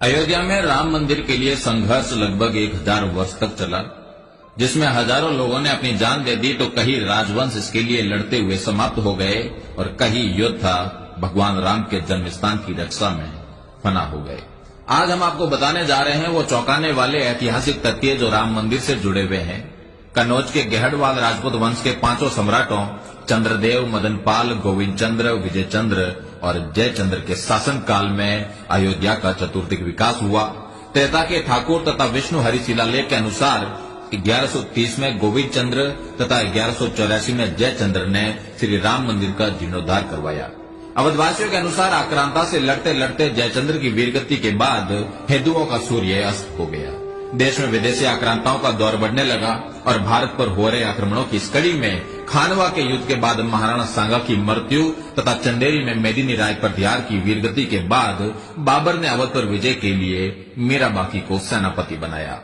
अयोध्या में राम मंदिर के लिए संघर्ष लगभग 1000 वर्ष तक चला, जिसमें हजारों लोगों ने अपनी जान दे दी तो कई राजवंश इसके लिए लड़ते हुए समाप्त हो गए और कई योद्धा भगवान राम के जन्म स्थान की रक्षा में फना हो गए। आज हम आपको बताने जा रहे हैं वो चौंकाने वाले ऐतिहासिक तथ्य जो राम मंदिर से जुड़े हुए हैं। कन्नौज के गहड़वाल राजपूत वंश के 5 सम्राटों चंद्रदेव, मदनपाल, गोविंद चंद्र, विजय चंद्र और जयचंद्र के शासन काल में अयोध्या का चतुर्दिक विकास हुआ। त्रेता के ठाकुर तथा विष्णु हरि शिलालेख के अनुसार 1130 में गोविंद चंद्र तथा 1184 में जयचंद्र ने श्री राम मंदिर का जीर्णोद्धार करवाया। अवधवासियों के अनुसार आक्रांता से लड़ते लड़ते जयचंद्र की वीरगति के बाद हिंदुओं का सूर्य अस्त हो गया। देश में विदेशी आक्रांताओं का दौर बढ़ने लगा और भारत पर हो रहे आक्रमणों की इस कड़ी में खानवा के युद्ध के बाद महाराणा सांगा की मृत्यु तथा चंदेरी में मेदिनी राय प्रत्यार की वीरगति के बाद बाबर ने अवध पर विजय के लिए मीराबाकी को सेनापति बनाया।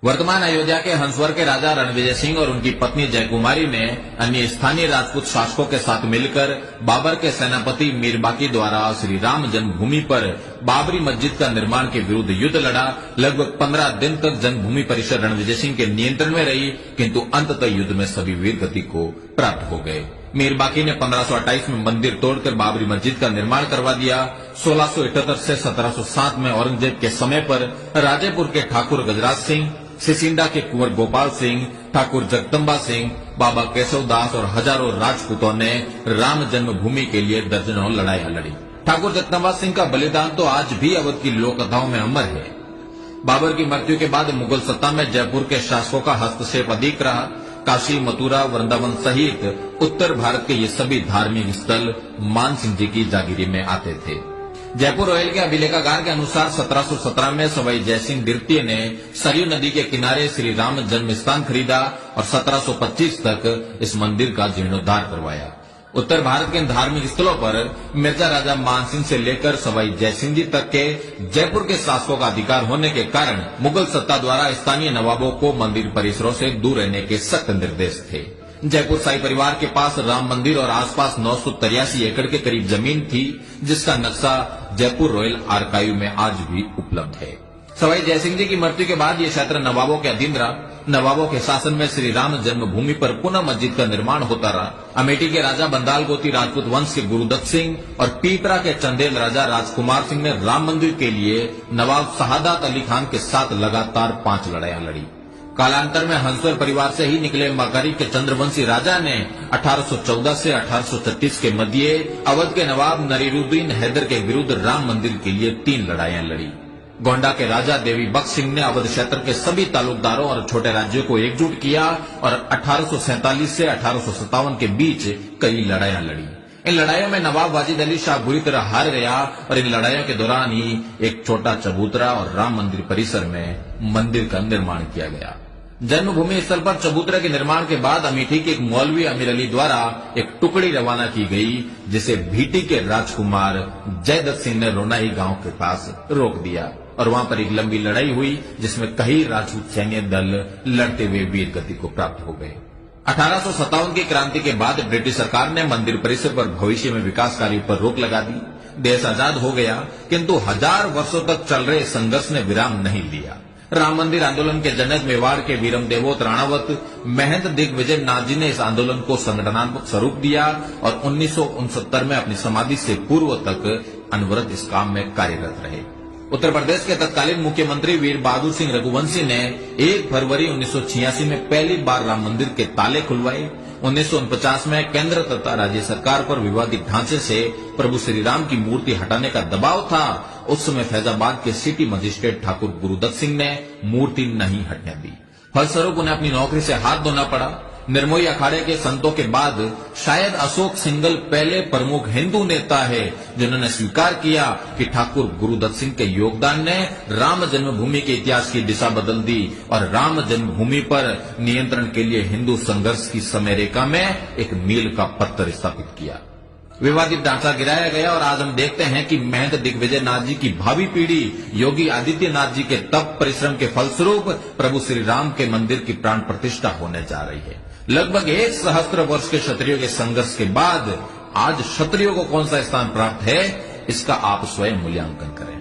वर्तमान अयोध्या के हंसवर के राजा रणविजय सिंह और उनकी पत्नी जयकुमारी ने अन्य स्थानीय राजपूत शासकों के साथ मिलकर बाबर के सेनापति मीरबाकी द्वारा श्री राम जन्मभूमि पर बाबरी मस्जिद का निर्माण के विरुद्ध युद्ध लड़ा। लगभग 15 दिन तक जन्मभूमि परिसर रणविजय सिंह के नियंत्रण में रही, किंतु अंततः युद्ध में सभी वीरगति को प्राप्त हो गए। मीरबाकी ने 1528 में मंदिर तोड़कर बाबरी मस्जिद का निर्माण करवा दिया। 1678 से 1707 में औरंगजेब के समय पर राजेपुर के ठाकुर गजराज सिंह, सिसिंडा के कुंवर गोपाल सिंह, ठाकुर जगदम्बा सिंह, बाबा केशवदास और हजारों राजपूतों ने राम जन्मभूमि के लिए दर्जनों लड़ाइयां लड़ी। ठाकुर जगदम्बा सिंह का बलिदान तो आज भी अवध की लोक कथाओं में अमर है। बाबर की मृत्यु के बाद मुगल सत्ता में जयपुर के शासकों का हस्तक्षेप अधिक रहा। काशी, मथुरा, वृंदावन सहित उत्तर भारत के ये सभी धार्मिक स्थल मान सिंह जी की जागीरी में आते थे। जयपुर रोयल के अभिलेखागार के अनुसार 1717 में सवाई जयसिंह द्वितीय ने सरयू नदी के किनारे श्री राम जन्म स्थान खरीदा और 1725 तक इस मंदिर का जीर्णोद्धार करवाया। उत्तर भारत के धार्मिक स्थलों पर मिर्जा राजा मानसिंह से लेकर सवाई जयसिंह जी तक के जयपुर के शासकों का अधिकार होने के कारण मुगल सत्ता द्वारा स्थानीय नवाबों को मंदिर परिसरों से दूर रहने के सख्त निर्देश थे। जयपुर शाही परिवार के पास राम मंदिर और आसपास 983 एकड़ के करीब जमीन थी, जिसका नक्शा जयपुर रॉयल आर्काइव में आज भी उपलब्ध है। सवाई जयसिंह जी की मृत्यु के बाद ये क्षेत्र नवाबों के अधीन रहा। नवाबों के शासन में श्री राम जन्मभूमि पर पुनः मस्जिद का निर्माण होता रहा। अमेठी के राजा बंदाल गोती राजपूत वंश के गुरुदत्त सिंह और पीपरा के चंदेल राजा राजकुमार सिंह ने राम मंदिर के लिए नवाब शहादत अली खान के साथ लगातार 5 लड़ाइयां लड़ी। कालांतर में हंसवर परिवार से ही निकले मकारी के चंद्रवंशी राजा ने 1814 से 1836 के मध्य अवध के नवाब नरीरुद्दीन हैदर के विरुद्ध राम मंदिर के लिए 3 लड़ाइयां लड़ी। गोंडा के राजा देवी बख्श सिंह ने अवध क्षेत्र के सभी तालुकदारों और छोटे राज्यों को एकजुट किया और 1847 से 1857 के बीच कई लड़ाइयां लड़ी। इन लड़ाइयों में नवाब वाजिद अली शाह बुरी तरह हार गया और इन लड़ाइयों के दौरान ही एक छोटा चबूतरा और राम मंदिर परिसर में मंदिर का निर्माण किया गया। जन्मभूमि स्थल पर चबूतरे के निर्माण के बाद अमेठी के एक मौलवी अमीर अली द्वारा एक टुकड़ी रवाना की गई, जिसे भीटी के राजकुमार जयदत्त सिंह ने रोनाई गांव के पास रोक दिया और वहां पर एक लंबी लड़ाई हुई, जिसमें कई राजपूत सैन्य दल लड़ते हुए वीर गति को प्राप्त हो गए। 1857 की क्रांति के बाद ब्रिटिश सरकार ने मंदिर परिसर पर भविष्य में विकास कार्यों पर रोक लगा दी। देश आजाद हो गया, किंतु 1000 वर्षों तक चल रहे संघर्ष ने विराम नहीं लिया। राम मंदिर आंदोलन के जनक मेवाड़ के वीरम देवोत राणावत महंत दिग्विजय नाथ जी ने इस आंदोलन को संगठनात्मक स्वरूप दिया और 1969 में अपनी समाधि से पूर्व तक अनवरत इस काम में कार्यरत रहे। उत्तर प्रदेश के तत्कालीन मुख्यमंत्री वीर बहादुर सिंह रघुवंशी ने 1 फरवरी 1986 में पहली बार राम मंदिर के ताले खुलवाए। 1949 में केंद्र तथा राज्य सरकार पर विवादित ढांचे से प्रभु श्री राम की मूर्ति हटाने का दबाव था। उस समय फैजाबाद के सिटी मजिस्ट्रेट ठाकुर गुरुदत्त सिंह ने मूर्ति नहीं हटने दी। फलस्वरूप उन्हें अपनी नौकरी से हाथ धोना पड़ा। निर्मोही अखाड़े के संतों के बाद शायद अशोक सिंघल पहले प्रमुख हिंदू नेता है जिन्होंने स्वीकार किया कि ठाकुर गुरुदत्त सिंह के योगदान ने राम जन्मभूमि के इतिहास की दिशा बदल दी और राम जन्मभूमि पर नियंत्रण के लिए हिंदू संघर्ष की समय रेखा में एक मील का पत्थर स्थापित किया। विवादित ढांचा गिराया गया और आज हम देखते हैं कि महंत दिग्विजय नाथ जी की भावी पीढ़ी योगी आदित्यनाथ जी के तप परिश्रम के फलस्वरूप प्रभु श्री राम के मंदिर की प्राण प्रतिष्ठा होने जा रही है। लगभग 1 सहस्त्र वर्ष के क्षत्रियों के संघर्ष के बाद आज क्षत्रियों को कौन सा स्थान प्राप्त है, इसका आप स्वयं मूल्यांकन करें।